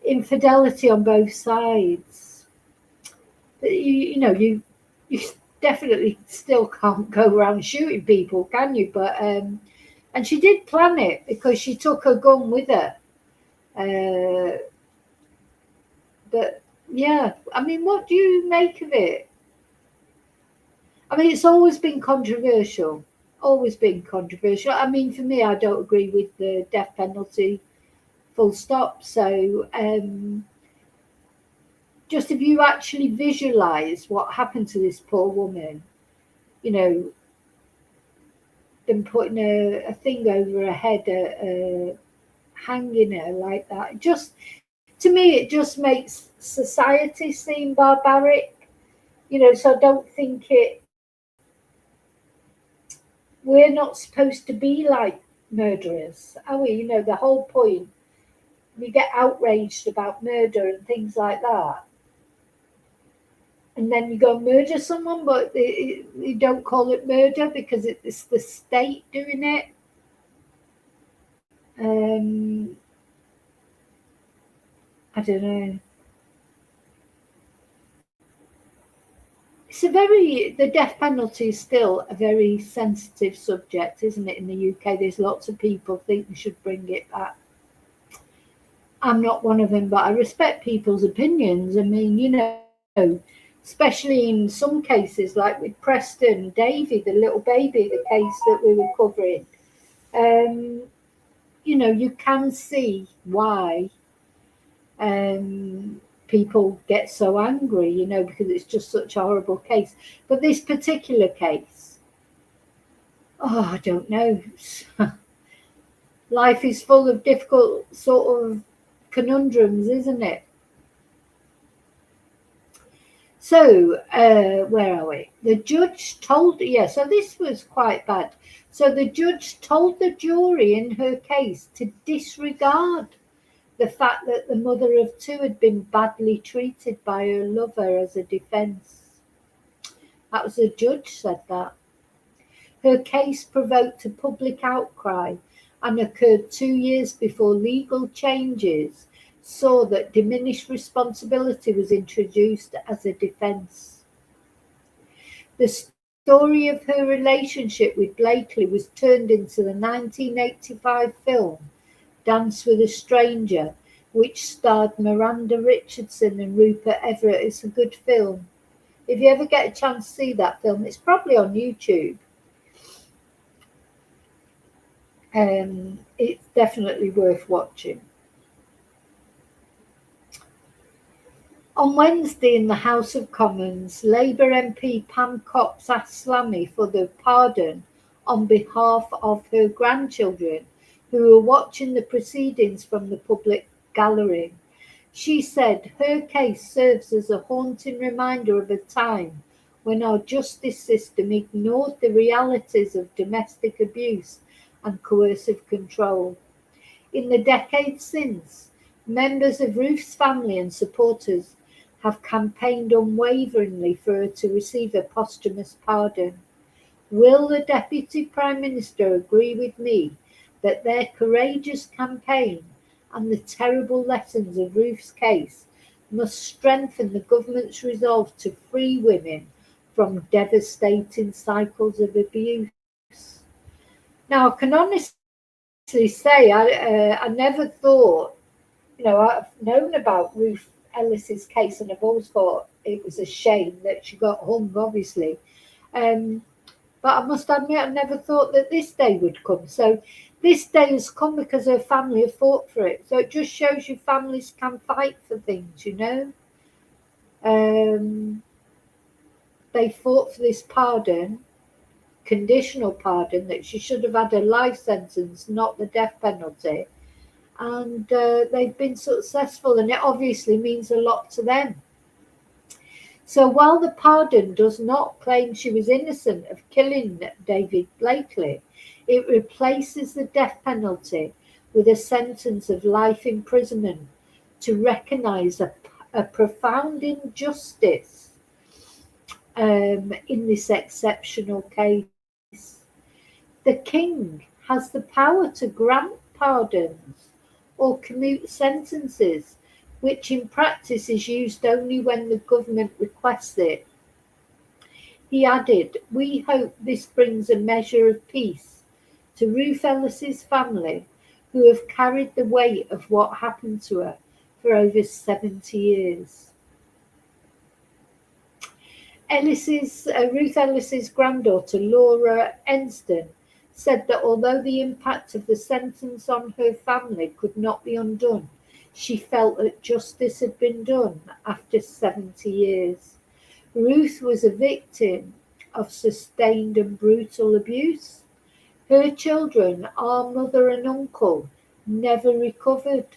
Infidelity on both sides. But you definitely still can't go around shooting people, can you? But and she did plan it because she took her gun with her. But yeah, I mean, what do you make of it? I mean, it's always been controversial. Always been controversial. I mean, for me, I don't agree with the death penalty, full stop. So just if you actually visualize what happened to this poor woman, them putting a thing over her head, hanging her like that, to me, it just makes society seem barbaric, so I don't think we're not supposed to be like murderers, are we? The whole point, we get outraged about murder and things like that. And then you go murder someone, but you don't call it murder because it's the state doing it. I don't know. The death penalty is still a very sensitive subject, isn't it, in the UK? There's lots of people think we should bring it back. I'm not one of them, but I respect people's opinions. I mean, especially in some cases, like with Preston Davy, the little baby, the case that we were covering, you can see why people get so angry, because it's just such a horrible case. But this particular case, I don't know. Life is full of difficult sort of conundrums, isn't it? So, where are we? The judge told, so this was quite bad. So the judge told the jury in her case to disregard the fact that the mother of two had been badly treated by her lover as a defence. That was the judge said that. Her case provoked a public outcry and occurred 2 years before legal changes saw that diminished responsibility was introduced as a defence. The story of her relationship with Blakely was turned into the 1985 film Dance with a Stranger, which starred Miranda Richardson and Rupert Everett. It's a good film. If you ever get a chance to see that film, it's probably on YouTube. It's definitely worth watching. On Wednesday in the House of Commons, Labour MP Pam Cox asked Slammy for the pardon on behalf of her grandchildren who were watching the proceedings from the public gallery. She said her case serves as a haunting reminder of a time when our justice system ignored the realities of domestic abuse and coercive control. In the decades since, members of Ruth's family and supporters have campaigned unwaveringly for her to receive a posthumous pardon. Will the Deputy Prime Minister agree with me that their courageous campaign and the terrible lessons of Ruth's case must strengthen the government's resolve to free women from devastating cycles of abuse? Now, I can honestly say I never thought, I've known about Ruth Ellis's case and I've always thought it was a shame that she got hung, obviously. But I must admit, I never thought that this day would come. So This day has come because her family have fought for it. So it just shows you families can fight for things, you know. They fought for this pardon, conditional pardon, that she should have had a life sentence, not the death penalty. And they've been successful, and it obviously means a lot to them. So while the pardon does not claim she was innocent of killing David Blakely, it replaces the death penalty with a sentence of life imprisonment to recognise a profound injustice in this exceptional case. The king has the power to grant pardons or commute sentences, which in practice is used only when the government requests it. He added, "We hope this brings a measure of peace to Ruth Ellis's family, who have carried the weight of what happened to her for over 70 years. Ruth Ellis's granddaughter, Laura Enston, said that although the impact of the sentence on her family could not be undone, she felt that justice had been done after 70 years. Ruth was a victim of sustained and brutal abuse. Her children, our mother and uncle, never recovered."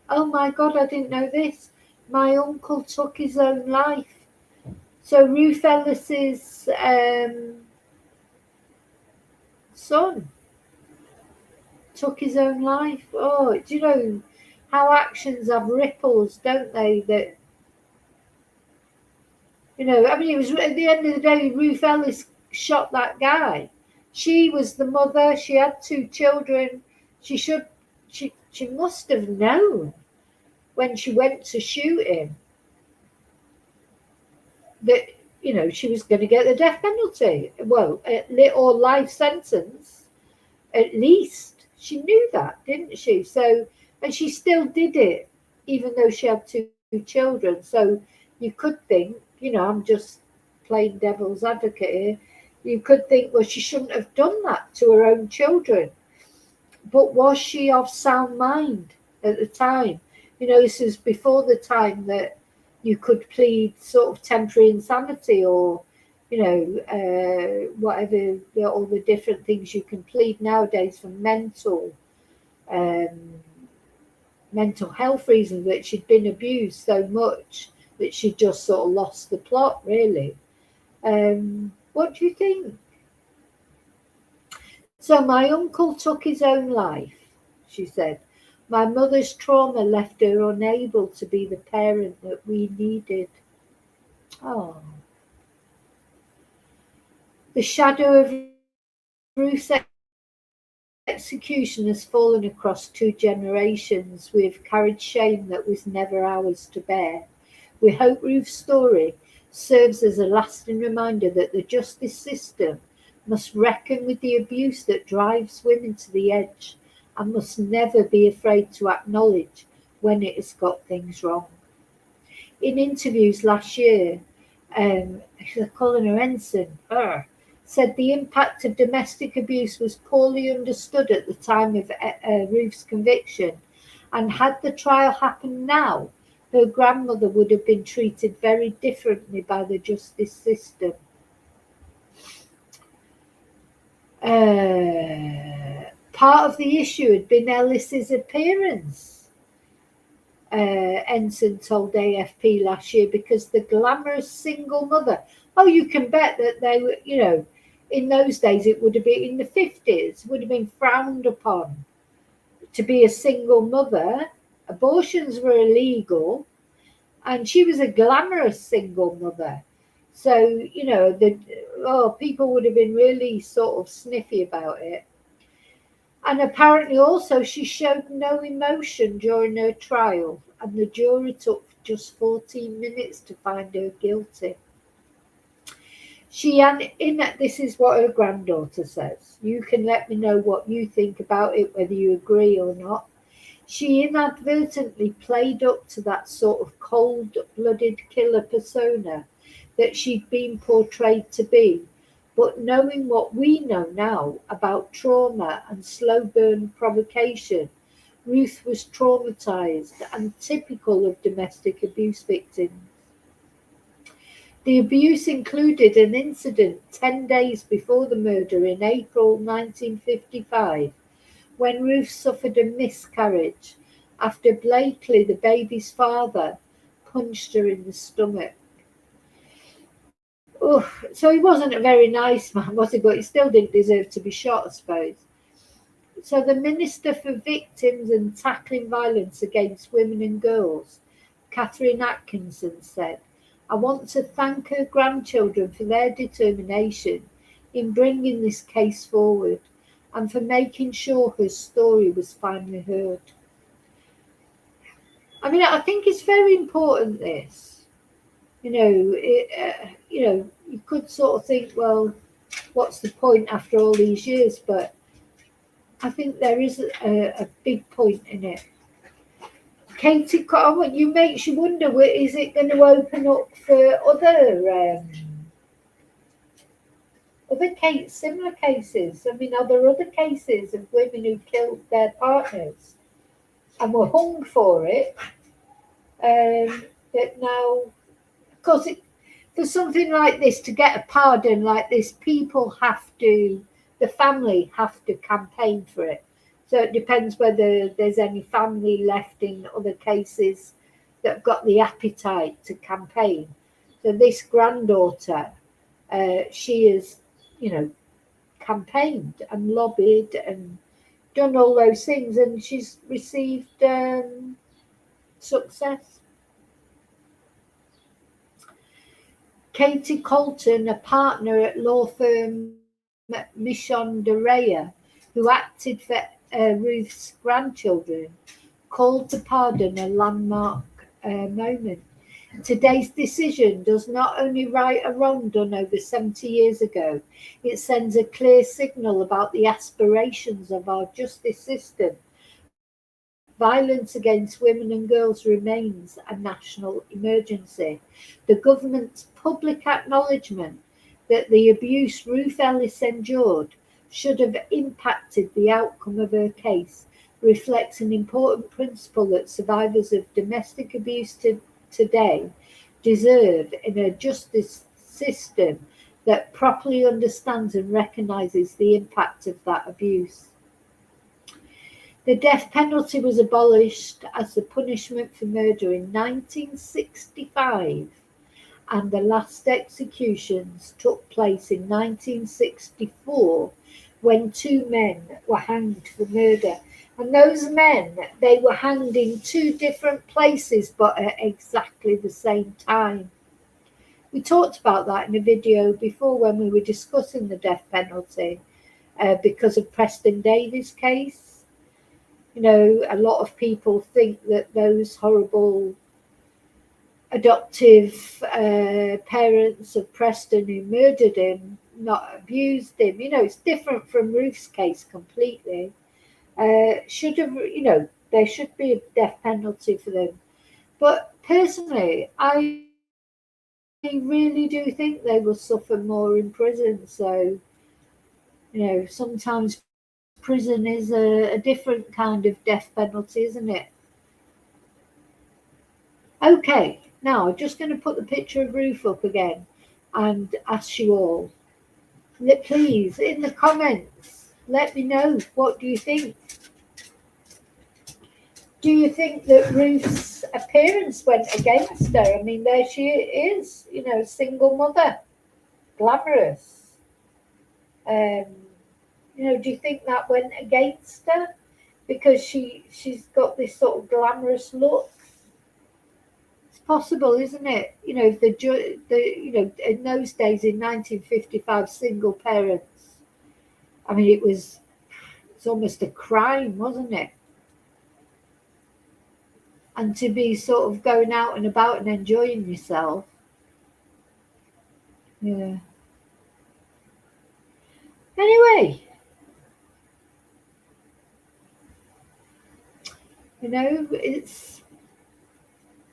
Oh my God, I didn't know this. My uncle took his own life. So Ruth Ellis's son took his own life. Oh, do you know how actions have ripples, don't they? That, you know, I mean, it was at the end of the day, Ruth Ellis shot that guy. She was the mother. She had 2 children. She must have known when she went to shoot him that, you know, she was going to get the death penalty. Well, or life sentence, at least. She knew that, didn't she? So, and she still did it, even though she had 2 children. So you could think, you know, I'm just playing devil's advocate here. You could think, well, she shouldn't have done that to her own children. But was she of sound mind at the time? You know, this was before the time that you could plead sort of temporary insanity, or, you know, whatever, all the different things you can plead nowadays for mental health reasons, that she'd been abused so much that she just sort of lost the plot, really. What do you think? So my uncle took his own life, she said. My mother's trauma left her unable to be the parent that we needed. Oh. The shadow of Ruth's execution has fallen across 2 generations. We have carried shame that was never ours to bear. We hope Ruth's story serves as a lasting reminder that the justice system must reckon with the abuse that drives women to the edge, and must never be afraid to acknowledge when it has got things wrong. In interviews last year, calling her Ensign, said the impact of domestic abuse was poorly understood at the time of Ruth's conviction, and had the trial happened now, her grandmother would have been treated very differently by the justice system. Part of the issue had been Ellis's appearance, Ensign told AFP last year, because the glamorous single mother, oh, you can bet that they were, you know, in those days, it would have been in the 50s, would have been frowned upon to be a single mother. Abortions were illegal, and she was a glamorous single mother. So, you know, people would have been really sort of sniffy about it. And apparently also she showed no emotion during her trial, and the jury took just 14 minutes to find her guilty. This is what her granddaughter says. You can let me know what you think about it, whether you agree or not. She inadvertently played up to that sort of cold-blooded killer persona that she'd been portrayed to be, But knowing what we know now about trauma and slow burn provocation, Ruth was traumatized and typical of domestic abuse victims. The abuse included an incident 10 days before the murder in April 1955, when Ruth suffered a miscarriage after Blakely, the baby's father, punched her in the stomach. Oh, so he wasn't a very nice man, was he? But he still didn't deserve to be shot, I suppose. So the Minister for Victims and Tackling Violence Against Women and Girls, Catherine Atkinson, said, "I want to thank her grandchildren for their determination in bringing this case forward and for making sure her story was finally heard." I mean, I think it's very important, this. You could sort of think, well, what's the point after all these years? But I think there is a big point in it. Katie, you makes you wonder, is it going to open up for similar cases? I mean, are there other cases of women who killed their partners and were hung for it? That now, of course, for something like this, to get a pardon like this, the family have to campaign for it. So it depends whether there's any family left in other cases that have got the appetite to campaign. So this granddaughter, she has, campaigned and lobbied and done all those things, and she's received success. Katie Colton, a partner at law firm Mission de Raya, who acted for Ruth's grandchildren, called the pardon a landmark moment. Today's decision does not only right a wrong done over 70 years ago, it sends a clear signal about the aspirations of our justice system. Violence against women and girls remains a national emergency. The government's public acknowledgement that the abuse Ruth Ellis endured should have impacted the outcome of her case reflects an important principle that survivors of domestic abuse today deserve in a justice system that properly understands and recognises the impact of that abuse. The death penalty was abolished as the punishment for murder in 1965, and the last executions took place in 1964 when 2 men were hanged for murder. And those men, they were hanged in 2 different places but at exactly the same time. We talked about that in a video before when we were discussing the death penalty because of Preston Davies' case. A lot of people think that those horrible adoptive parents of Preston who murdered him, not abused him, it's different from Ruth's case completely. There should be a death penalty for them. But personally, I really do think they will suffer more in prison. So, sometimes prison is a different kind of death penalty, isn't it? Okay, now I'm just going to put the picture of Ruth up again and ask you all, please, in the comments, let me know, what do you think? Do you think that Ruth's appearance went against her? I mean, there she is, single mother, glamorous. Do you think that went against her because she's got this sort of glamorous look? It's possible, isn't it? If in those days in 1955, single parents. I mean, it's almost a crime, wasn't it? And to be sort of going out and about and enjoying yourself. Yeah. Anyway.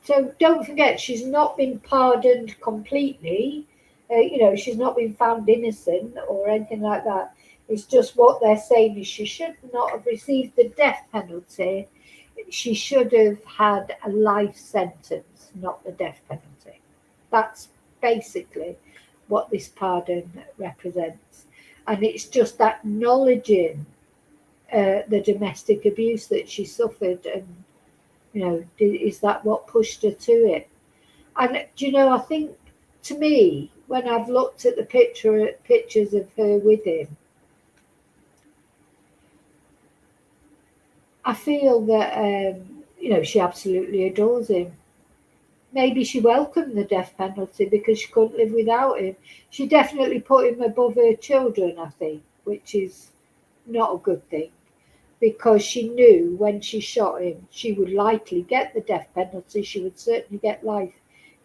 So don't forget, she's not been pardoned completely. You know, she's not been found innocent or anything like that. It's just what they're saying is she should not have received the death penalty. She should have had a life sentence, not the death penalty. That's basically what this pardon represents. And it's just acknowledging the domestic abuse that she suffered, and you know, is that what pushed her to it? And do you know, I think, to me, when I've looked at the pictures of her with him, I feel that you know, she absolutely adores him. Maybe she welcomed the death penalty because she couldn't live without him. She definitely put him above her children, I think, which is not a good thing, because she knew when she shot him, she would likely get the death penalty. She would certainly get life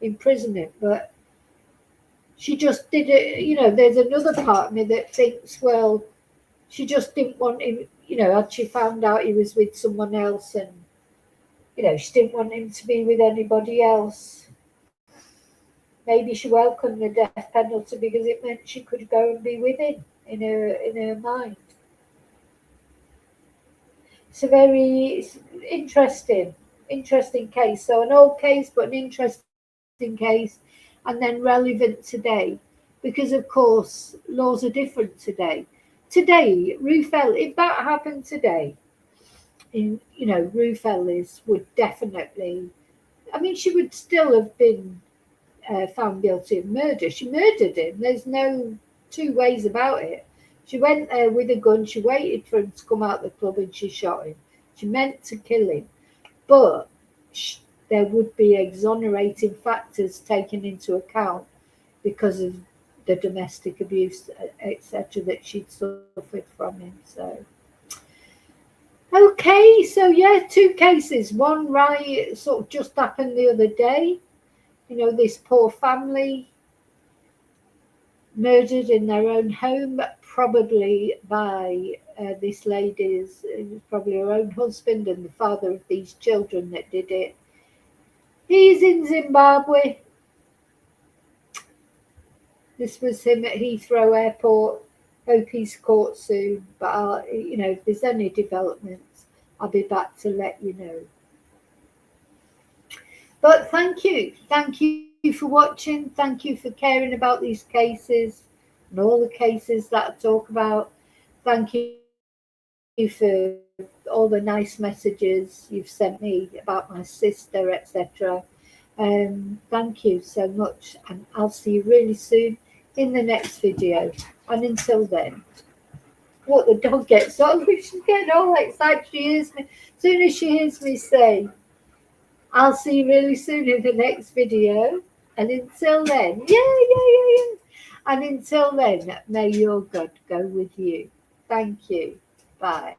imprisonment, but she just did it. You know, there's another part of me that thinks, well, she just didn't want him, you know, had she found out he was with someone else, and, you know, she didn't want him to be with anybody else. Maybe she welcomed the death penalty because it meant she could go and be with him in her mind. It's a very interesting case. So an old case, but an interesting case, and then relevant today, because of course laws are different today. Today, Ruth Ellis, if that happened today, you know, Ruth Ellis would definitely, I mean, she would still have been found guilty of murder. She murdered him. There's no two ways about it. She went there with a gun. She waited for him to come out the club and she shot him. She meant to kill him. But there would be exonerating factors taken into account because of the domestic abuse, etc., that she'd suffered from him. So, okay, so yeah, two cases. One riot sort of just happened the other day. You know, this poor family murdered in their own home, probably by this lady's, probably her own husband and the father of these children that did it. He's in Zimbabwe. This was him at Heathrow Airport. Hope he's caught soon. But, you know, if there's any developments, I'll be back to let you know. But thank you for watching. Thank you for caring about these cases and all the cases that I talk about. Thank you for all the nice messages you've sent me about my sister, etc. Thank you so much, and I'll see you really soon in the next video. And until then, what, the dog gets on, she's getting all excited. She hears me. As soon as she hears me say, I'll see you really soon in the next video. And until then, yeah. And until then, may your God go with you. Thank you. Bye.